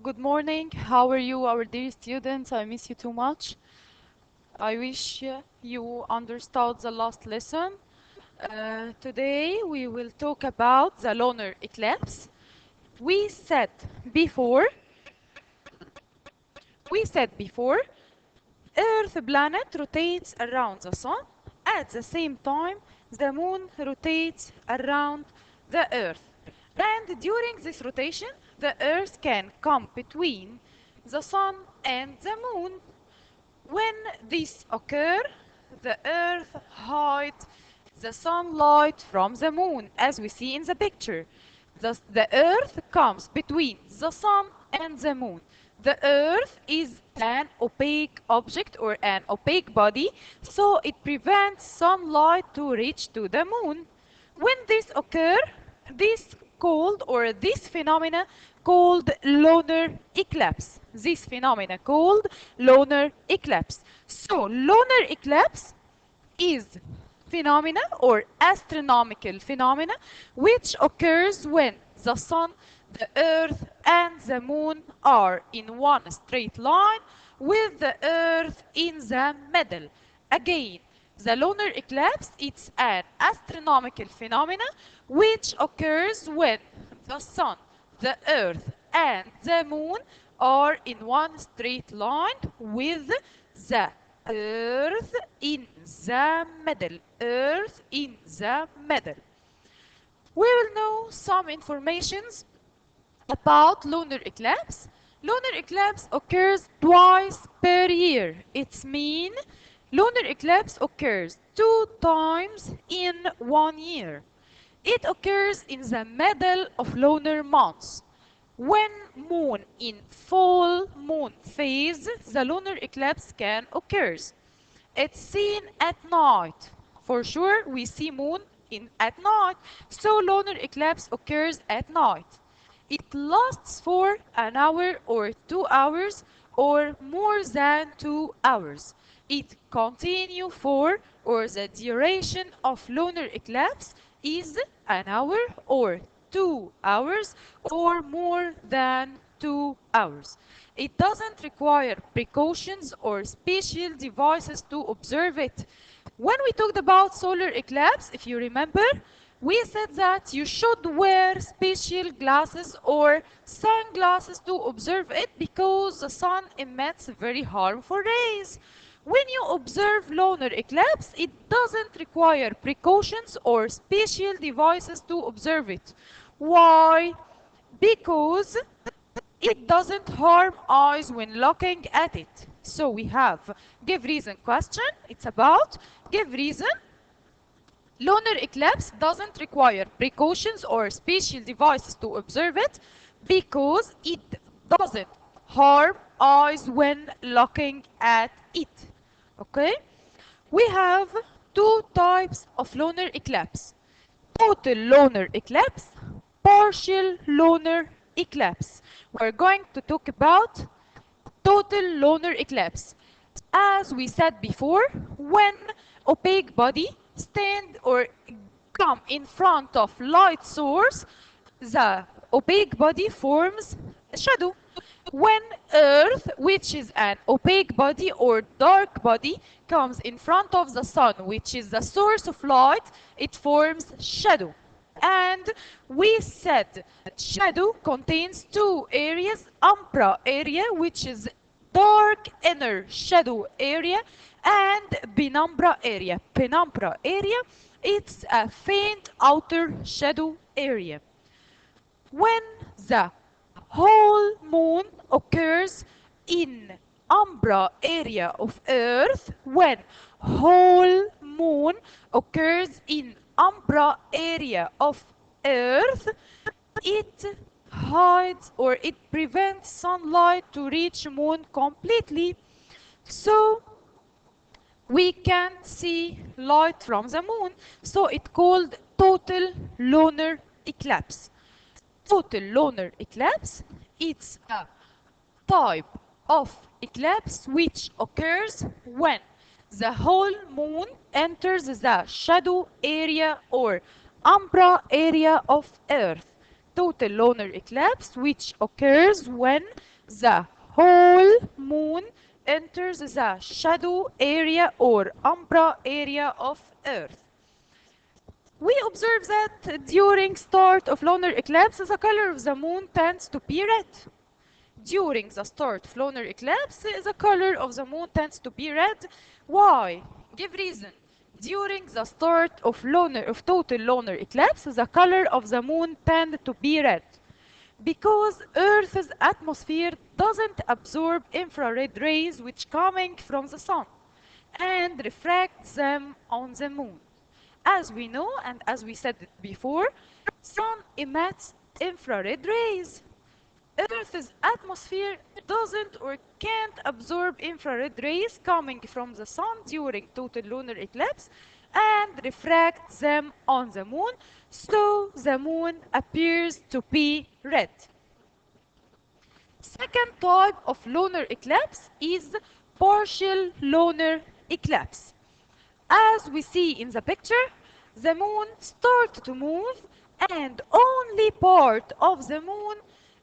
Good morning. How are you, our dear students? I miss you too much. I wish you understood the last lesson. Today we will talk about the lunar eclipse. We said before, we said before, Earth planet rotates around the sun. At the same time, the moon rotates around the Earth. And during this rotation, the Earth can come between the sun and the moon. When this occurs, the Earth hides the sunlight from the moon, as we see in the picture. Thus, the Earth comes between the sun and the moon. The Earth is an opaque object or an opaque body, so it prevents sunlight to reach to the moon. When this occurs, this phenomena called lunar eclipse. This phenomena called lunar eclipse. So lunar eclipse is phenomena or astronomical phenomena which occurs when the sun, the earth and the moon are in one straight line with the earth in the middle. Again, the lunar eclipse, it's an astronomical phenomena which occurs when the sun, the earth and the moon are in one straight line with the earth in the middle. Earth in the middle. We will know some informations about lunar eclipse. Lunar eclipse occurs twice per year. It means lunar eclipse occurs 2 times in 1 year. It occurs in the middle of lunar months. When moon in full moon phase, the lunar eclipse can occur. It's seen at night. For sure, we see moon at night, so lunar eclipse occurs at night. It lasts for an hour or 2 hours or more than 2 hours. It continues for, or the duration of lunar eclipse is an hour or 2 hours or more than 2 hours. It doesn't require precautions or special devices to observe it. When we talked about solar eclipse, if you remember, we said that you should wear special glasses or sunglasses to observe it because the sun emits very harmful rays. When you observe lunar eclipse, it doesn't require precautions or special devices to observe it. Why? Because it doesn't harm eyes when looking at it. So we have give reason question. It's about give reason. Lunar eclipse doesn't require precautions or special devices to observe it because it doesn't harm eyes when looking at it. Okay? We have two types of lunar eclipse. Total lunar eclipse, partial lunar eclipse. We're going to talk about total lunar eclipse. As we said before, when opaque body stand or come in front of light source, the opaque body forms a shadow. When Earth, which is an opaque body or dark body, comes in front of the sun, which is the source of light, it forms shadow. And we said shadow contains two areas, umbra area, which is dark inner shadow area, and penumbra area. Penumbra area, it's a faint outer shadow area. When the whole moon occurs in umbra area of Earth, when whole moon occurs in umbra area of Earth, it hides or it prevents sunlight to reach moon completely. So we can't see light from the moon. So it's called total lunar eclipse. Total lunar eclipse, it's a type of eclipse which occurs when the whole moon enters the shadow area or umbra area of Earth. total lunar eclipse, which occurs when the whole moon enters the shadow area or umbra area of Earth. We observe that during start of lunar eclipse, the color of the moon tends to be red. During the start of lunar eclipse, the color of the moon tends to be red. Why? Give reason. During the start of total lunar eclipse, the color of the moon tend to be red because Earth's atmosphere doesn't absorb infrared rays which coming from the sun and refract them on the moon. As we know and as we said it before, sun emits infrared rays. Earth's atmosphere doesn't or can't absorb infrared rays coming from the sun during total lunar eclipse and refract them on the moon, so the moon appears to be red. Second type of lunar eclipse is partial lunar eclipse. As we see in the picture, the moon starts to move and only part of the moon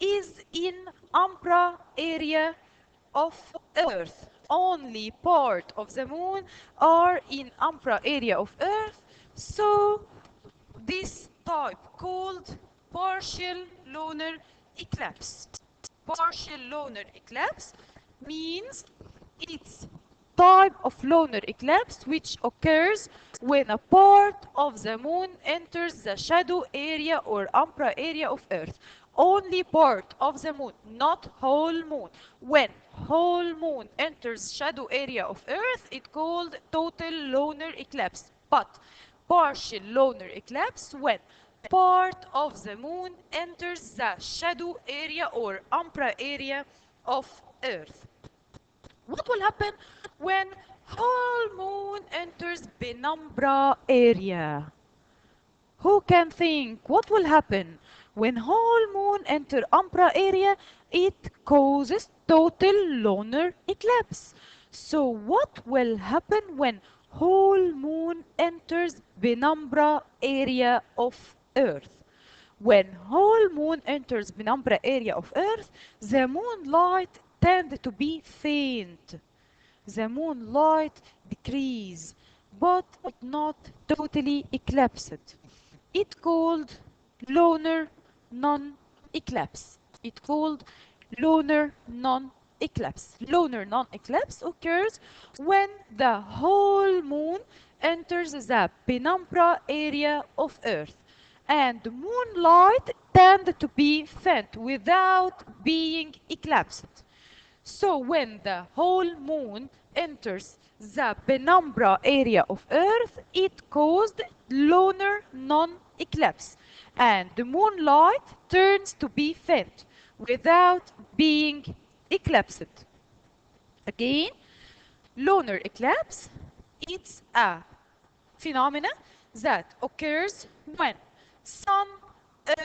is in umbra area of Earth. Only part of the moon are in umbra area of Earth. So this type called partial lunar eclipse. Partial lunar eclipse means it's type of lunar eclipse which occurs when a part of the moon enters the shadow area or umbra area of Earth. Only part of the moon, not whole moon. When whole moon enters shadow area of Earth, it's called total lunar eclipse. But partial lunar eclipse when part of the moon enters the shadow area or umbra area of Earth. What will happen when whole moon enters penumbra area? Who can think what will happen when whole moon enter umbra area? It causes total lunar eclipse. So what will happen when whole moon enters penumbra area of Earth? When whole moon enters penumbra area of Earth, the moonlight tend to be faint. The moonlight decrease, but not totally eclipsed. It called lunar non-eclipse. It called lunar non-eclipse. Lunar non-eclipse occurs when the whole moon enters the penumbra area of Earth and moonlight tend to be faint without being eclipsed. So when the whole moon enters the penumbra area of Earth, it caused lunar non-eclipse and the moonlight turns to be faint without being eclipsed. Again, lunar eclipse, it's a phenomena that occurs when sun,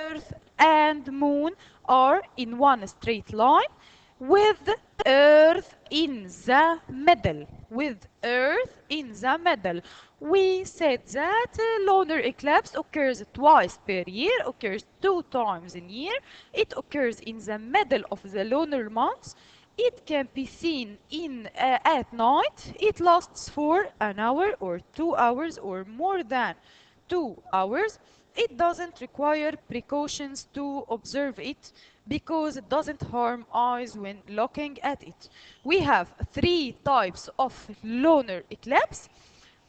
earth and moon are in one straight line with earth in the middle. With earth in the middle. We said that lunar eclipse occurs twice per year, occurs 2 times in year. It occurs in the middle of the lunar months. It can be seen at night. It lasts for an hour or 2 hours or more than 2 hours. It doesn't require precautions to observe it because it doesn't harm eyes when looking at it. We have 3 types of lunar eclipse: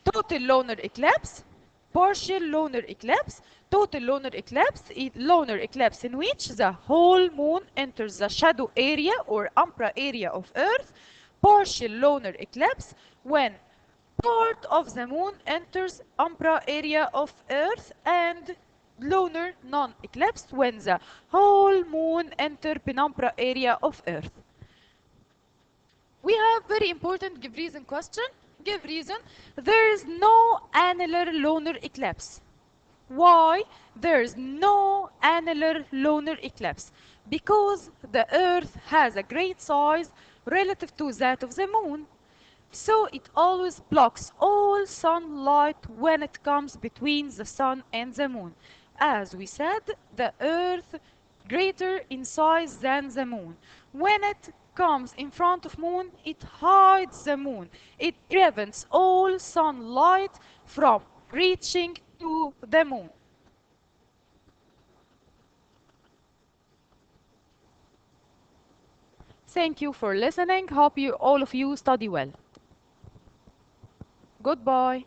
total lunar eclipse, partial lunar eclipse, total lunar eclipse, lunar eclipse in which the whole moon enters the shadow area or umbra area of Earth, partial lunar eclipse when part of the moon enters umbra area of Earth, and lunar non-eclipse when the whole moon enters penumbra area of Earth. We have very important give reason question. Give reason. There is no annular lunar eclipse. Why there is no annular lunar eclipse? Because the Earth has a great size relative to that of the moon. So it always blocks all sunlight when it comes between the sun and the moon. As we said, the Earth greater in size than the Moon. When it comes in front of Moon, it hides the Moon. It prevents all sunlight from reaching to the Moon. Thank you for listening. Hope you all of you study well. Goodbye.